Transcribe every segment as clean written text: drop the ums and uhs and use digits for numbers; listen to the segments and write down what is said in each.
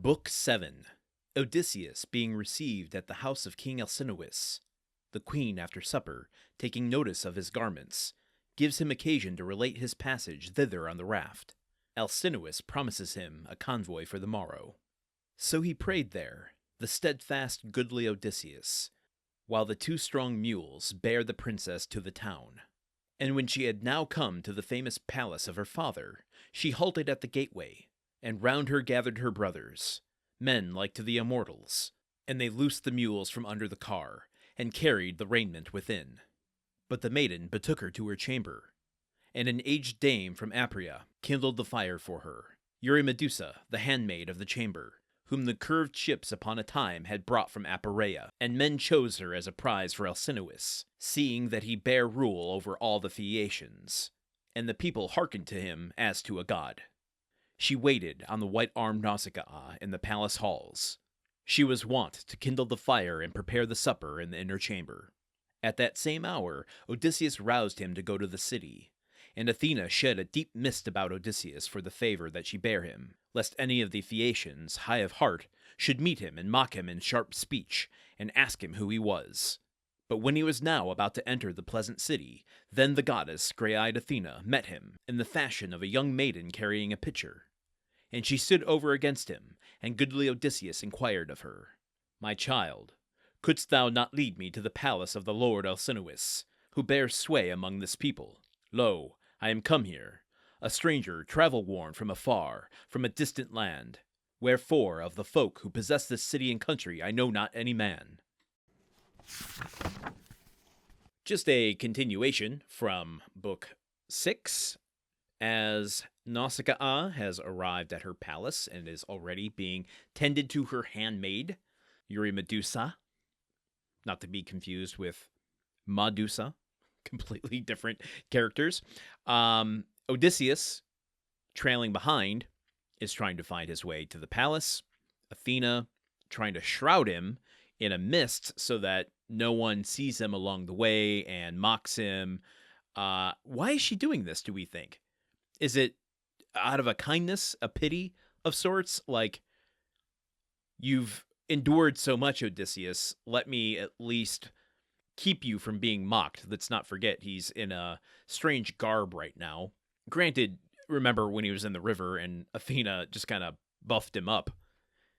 Book 7. Odysseus being received at the house of King Alcinous. The queen, after supper, taking notice of his garments, gives him occasion to relate his passage thither on the raft. Alcinous promises him a convoy for the morrow. So he prayed there, the steadfast goodly Odysseus, while the 2 strong mules bare the princess to the town. And when she had now come to the famous palace of her father, she halted at the gateway, and round her gathered her brothers, men like to the immortals, and they loosed the mules from under the car, and carried the raiment within. But the maiden betook her to her chamber, and an aged dame from Apria kindled the fire for her, Eurymedusa, the handmaid of the chamber, whom the curved ships upon a time had brought from Aparea, and men chose her as a prize for Alcinous, seeing that he bare rule over all the Phaeacians, and the people hearkened to him as to a god. She waited on the white-armed Nausicaa in the palace halls. She was wont to kindle the fire and prepare the supper in the inner chamber. At that same hour, Odysseus roused him to go to the city, and Athena shed a deep mist about Odysseus for the favor that she bare him, lest any of the Phaeacians, high of heart, should meet him and mock him in sharp speech, and ask him who he was. But when he was now about to enter the pleasant city, then the goddess, grey-eyed Athena, met him, in the fashion of a young maiden carrying a pitcher. And she stood over against him, and goodly Odysseus inquired of her, My child, couldst thou not lead me to the palace of the lord Alcinous, who bears sway among this people? Lo, I am come here, a stranger travel-worn from afar, from a distant land. Wherefore of the folk who possess this city and country I know not any man. Just a continuation from Book 6, as Nausicaa has arrived at her palace and is already being tended to her handmaid, Eurymedusa, not to be confused with Medusa, completely different characters. Odysseus, trailing behind, is trying to find his way to the palace. Athena trying to shroud him in a mist so that no one sees him along the way and mocks him. Why is she doing this, do we think? Is it out of a kindness, a pity of sorts? Like, you've endured so much, Odysseus. Let me at least keep you from being mocked. Let's not forget he's in a strange garb right now. Granted, remember when he was in the river and Athena just kind of buffed him up.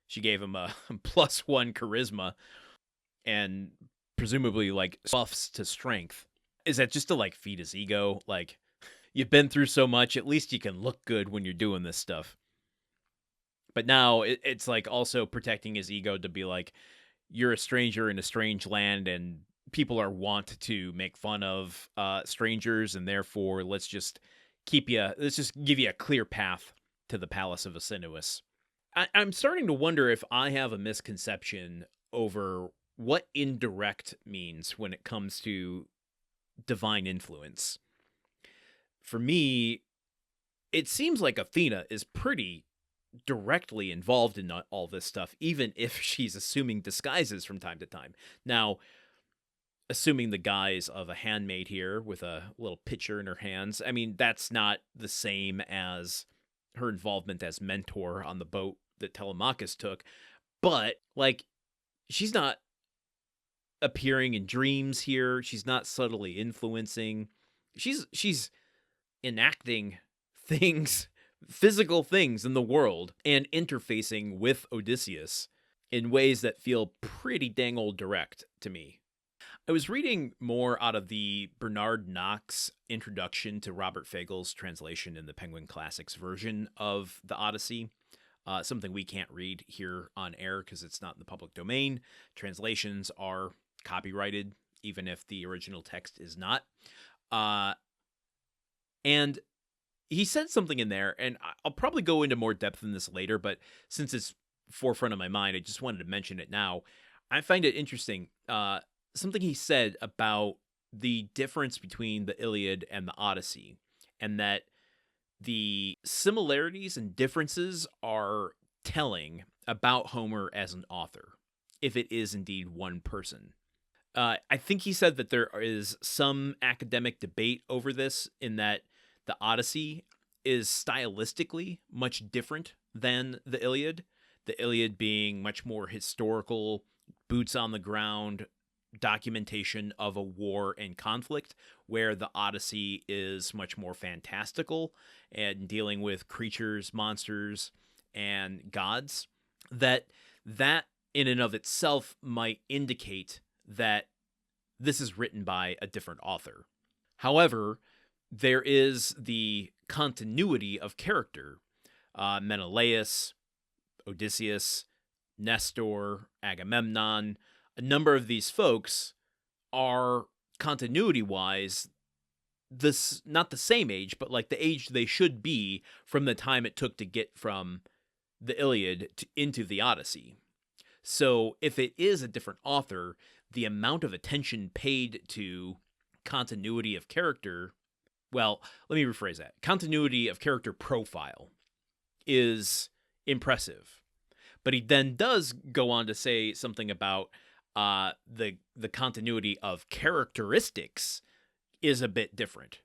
She gave him a +1 charisma and presumably like buffs to strength. Is that just to like feed his ego? Like, you've been through so much, at least you can look good when you're doing this stuff. But now it's like also protecting his ego to be like, you're a stranger in a strange land and people are wont to make fun of strangers, and therefore let's just give you a clear path to the palace of Alcinous. I'm starting to wonder if I have a misconception over what indirect means when it comes to divine influence. For me, it seems like Athena is pretty directly involved in all this stuff, even if she's assuming disguises from time to time. Now, assuming the guise of a handmaid here with a little pitcher in her hands, I mean, that's not the same as her involvement as mentor on the boat that Telemachus took, but, like, she's not appearing in dreams here. She's not subtly influencing. She's enacting things, physical things in the world, and interfacing with Odysseus in ways that feel pretty dang old direct to me. I was reading more out of the Bernard Knox introduction to Robert Fagel's translation in the Penguin Classics version of the Odyssey. Something we can't read here on air because it's not in the public domain. Translations are copyrighted, even if the original text is not. And he said something in there, and I'll probably go into more depth in this later, but since it's forefront of my mind, I just wanted to mention it now. I find it interesting. Something he said about the difference between the Iliad and the Odyssey, and that the similarities and differences are telling about Homer as an author, if it is indeed one person. I think he said that there is some academic debate over this, in that the Odyssey is stylistically much different than the Iliad, the Iliad being much more historical, boots on the ground documentation of a war and conflict, where the Odyssey is much more fantastical and dealing with creatures, monsters, and gods. That in and of itself might indicate that this is written by a different author. However, there is the continuity of character. Menelaus, Odysseus, Nestor, Agamemnon, a number of these folks are continuity-wise this not the same age, but like the age they should be from the time it took to get from the Iliad into the Odyssey. So if it is a different author, the amount of attention paid to continuity of character, well, let me rephrase that. Continuity of character profile is impressive. But he then does go on to say something about the continuity of characteristics is a bit different.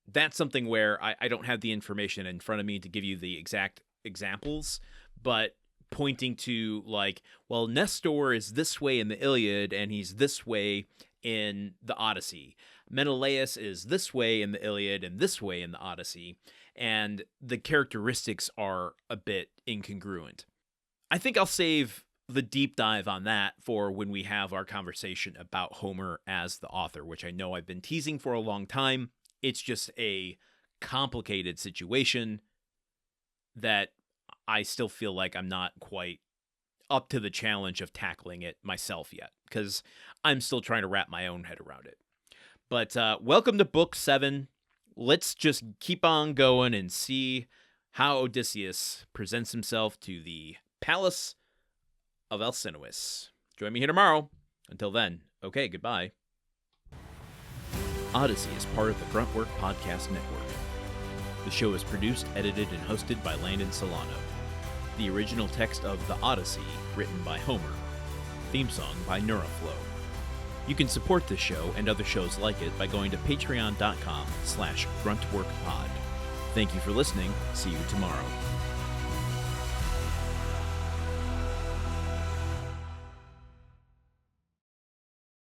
That's something where I don't have the information in front of me to give you the exact examples, but pointing to like, well, Nestor is this way in the Iliad and he's this way in the Odyssey. Menelaus is this way in the Iliad and this way in the Odyssey, and the characteristics are a bit incongruent. I think I'll save the deep dive on that for when we have our conversation about Homer as the author, which I know I've been teasing for a long time. It's just a complicated situation that I still feel like I'm not quite up to the challenge of tackling it myself yet, because I'm still trying to wrap my own head around it. But welcome to Book 7. Let's just keep on going and see how Odysseus presents himself to the palace of Alcinous. Join me here tomorrow. Until then, okay, goodbye. Odyssey is part of the Gruntwork Podcast Network. The show is produced, edited, and hosted by Landon Solano. The original text of The Odyssey, written by Homer. Theme song by Neuroflow. You can support this show and other shows like it by going to patreon.com/gruntworkpod. Thank you for listening. See you tomorrow.